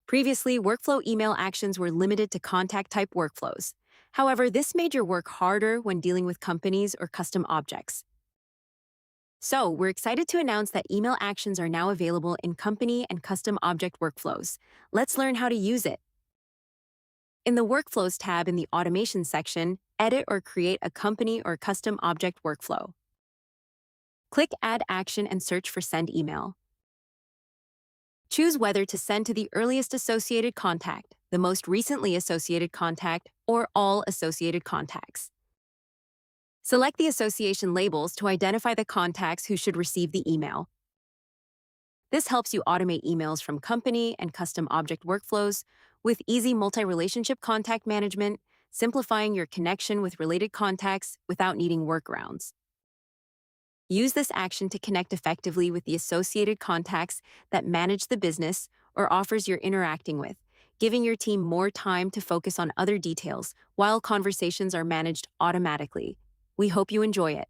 Previously, workflow email actions were limited to contact type workflows. However, this made your work harder when dealing with companies or custom objects. So, we're excited to announce that email actions are now available in company and custom object workflows. Let's learn how to use it. In the Workflows tab in the Automation section, edit or create a company or custom object workflow. Click Add Action and search for Send Email. Choose whether to send to the earliest associated contact, the most recently associated contact, or all associated contacts. Select the association labels to identify the contacts who should receive the email. This helps you automate emails from company and custom object workflows with easy multi-relationship contact management, simplifying your connection with related contacts without needing workarounds. Use this action to connect effectively with the associated contacts that manage the business or offers you're interacting with, giving your team more time to focus on other details while conversations are managed automatically. We hope you enjoy it.